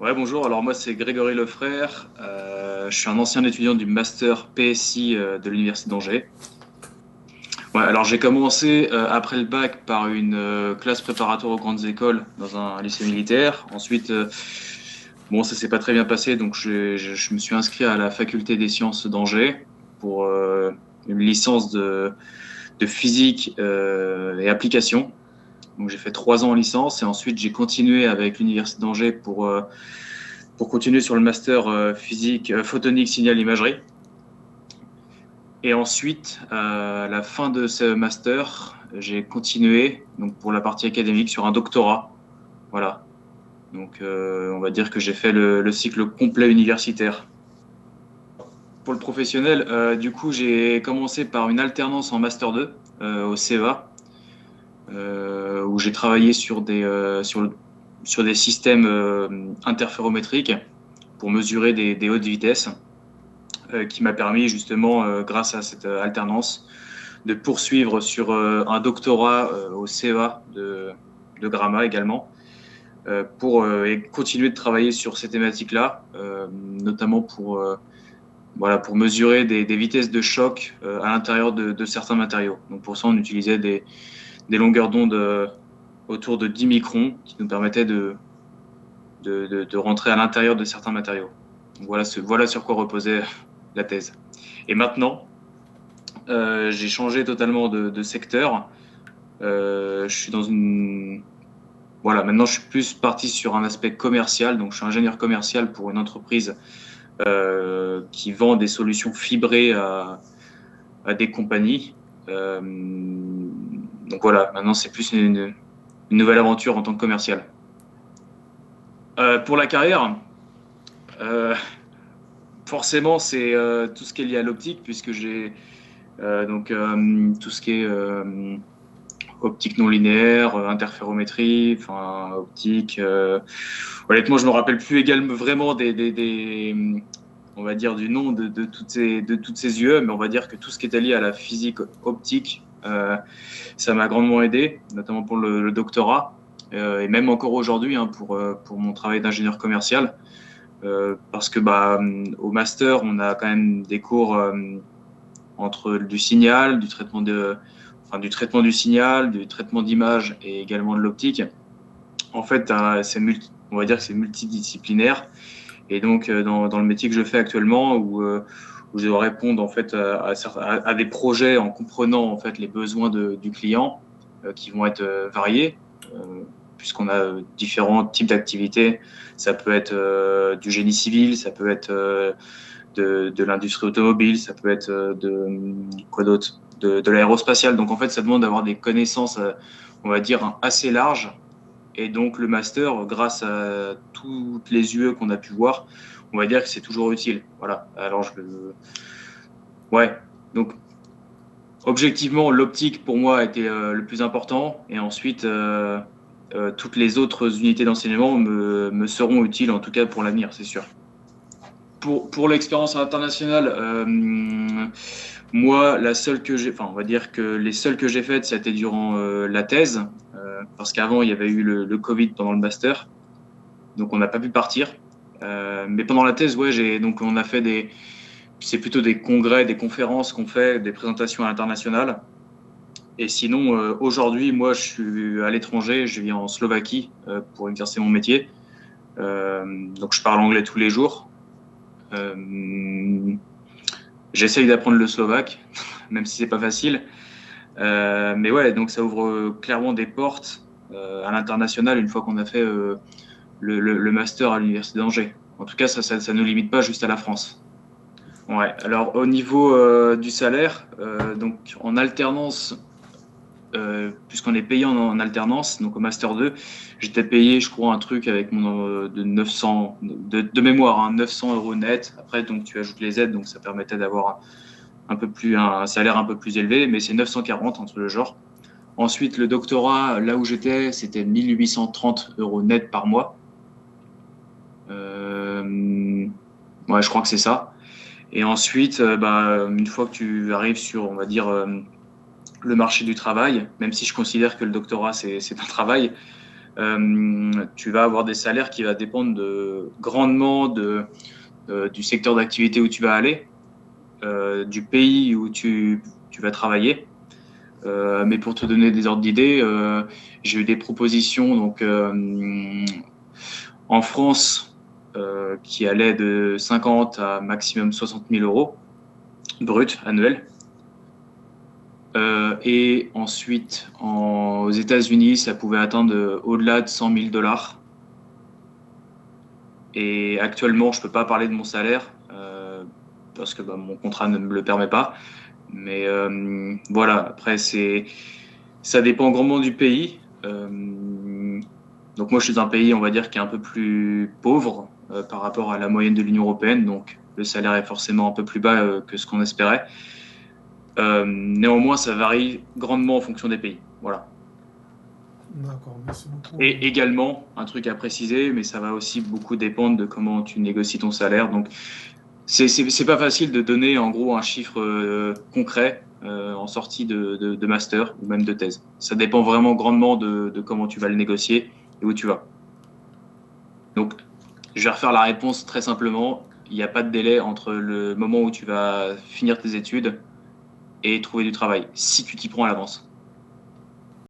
Ouais, bonjour. Alors moi, c'est Grégory Lefrère. Je suis un ancien étudiant du master PSI de l'Université d'Angers. Ouais, alors j'ai commencé après le bac par une classe préparatoire aux grandes écoles dans un lycée militaire. Ensuite, bon, ça s'est pas très bien passé, donc je me suis inscrit à la faculté des sciences d'Angers pour une licence de physique et application. Donc j'ai fait 3 ans en licence et ensuite j'ai continué avec l'Université d'Angers pour continuer sur le master physique, photonique, signal, imagerie. Et ensuite, à la fin de ce master, j'ai continué donc pour la partie académique sur un doctorat. Voilà. Donc, on va dire que j'ai fait le cycle complet universitaire. Pour le professionnel, du coup, j'ai commencé par une alternance en master 2 au CEA, où j'ai travaillé sur des systèmes interférométriques pour mesurer des hautes vitesses. Qui m'a permis justement, grâce à cette alternance, de poursuivre sur un doctorat au CEA de Gramma également, pour et continuer de travailler sur ces thématiques-là, notamment voilà, pour mesurer des vitesses de choc à l'intérieur de certains matériaux. Donc pour ça, on utilisait des longueurs d'onde autour de 10 microns qui nous permettaient de rentrer à l'intérieur de certains matériaux. Donc voilà sur quoi reposait la thèse. Et maintenant, j'ai changé totalement de secteur. Je suis dans une Voilà, maintenant je suis plus parti sur un aspect commercial. Donc je suis ingénieur commercial pour une entreprise qui vend des solutions fibrées à des compagnies. Donc voilà, maintenant c'est plus une nouvelle aventure en tant que commercial. Pour la carrière, euh, forcément c'est tout ce qui est lié à l'optique, puisque j'ai tout ce qui est optique non linéaire, interférométrie, enfin optique. Honnêtement, je me rappelle plus également vraiment on va dire du nom de toutes ces UE, mais on va dire que tout ce qui était lié à la physique optique, ça m'a grandement aidé, notamment pour le doctorat, et même encore aujourd'hui hein, pour mon travail d'ingénieur commercial, parce que au master, on a quand même des cours entre du signal, du traitement du signal, du traitement d'image et également de l'optique. En fait, on va dire que c'est multidisciplinaire. Et donc, dans le métier que je fais actuellement, où je dois répondre en fait à des projets en comprenant en fait les besoins du client, qui vont être variés, puisqu'on a différents types d'activités. Ça peut être du génie civil, ça peut être de l'industrie automobile, ça peut être quoi d'autre, de l'aérospatiale. Donc en fait, ça demande d'avoir des connaissances, on va dire, assez larges. Et donc le master, grâce à toutes les UE qu'on a pu voir, on va dire que c'est toujours utile. Voilà. Ouais. Donc objectivement, l'optique pour moi a été le plus important. Et ensuite, toutes les autres unités d'enseignement me seront utiles, en tout cas pour l'avenir, c'est sûr. Pour l'expérience internationale, moi, on va dire que les seules que j'ai faites, c'était durant la thèse, parce qu'avant, il y avait eu le Covid pendant le master, donc on n'a pas pu partir. Mais pendant la thèse, ouais, donc on a fait c'est plutôt des congrès, des conférences qu'on fait, des présentations à l'international. Et sinon, aujourd'hui, moi, je suis à l'étranger, je vis en Slovaquie pour exercer mon métier. Donc je parle anglais tous les jours. J'essaye d'apprendre le slovaque, même si c'est pas facile. Mais ouais, donc ça ouvre clairement des portes à l'international une fois qu'on a fait le master à l'université d'Angers. En tout cas, ça ne limite pas juste à la France. Ouais. Alors au niveau du salaire, donc en alternance, puisqu'on est payé en alternance, donc au master 2, j'étais payé, je crois, un truc avec mon de 900 de mémoire, hein, 900 € net. Après, donc tu ajoutes les aides, donc ça permettait d'avoir un salaire un peu plus élevé, mais c'est 940 entre le genre. Ensuite, le doctorat, là où j'étais, c'était 1830 € net par mois. Ouais, je crois que c'est ça. Et ensuite, une fois que tu arrives sur, on va dire, le marché du travail, même si je considère que le doctorat, c'est un travail, tu vas avoir des salaires qui vont dépendre grandement du secteur d'activité où tu vas aller, du pays où tu vas travailler. Mais pour te donner des ordres d'idées, j'ai eu des propositions donc, en France qui allaient de 50 à maximum 60 000 euros brut annuel. Et ensuite, aux États-Unis, ça pouvait atteindre au-delà de 100 000 dollars. Et actuellement, je peux pas parler de mon salaire parce que mon contrat ne me le permet pas. Mais voilà, après, ça dépend grandement du pays. Donc moi, je suis dans un pays, on va dire, qui est un peu plus pauvre par rapport à la moyenne de l'Union européenne. Donc le salaire est forcément un peu plus bas que ce qu'on espérait. Néanmoins, ça varie grandement en fonction des pays. Voilà. D'accord, merci beaucoup. Et également, un truc à préciser, mais ça va aussi beaucoup dépendre de comment tu négocies ton salaire. Donc, c'est pas facile de donner en gros un chiffre concret en sortie de master ou même de thèse. Ça dépend vraiment grandement de comment tu vas le négocier et où tu vas. Donc, je vais refaire la réponse très simplement. Il n'y a pas de délai entre le moment où tu vas finir tes études et trouver du travail, si tu t'y prends à l'avance.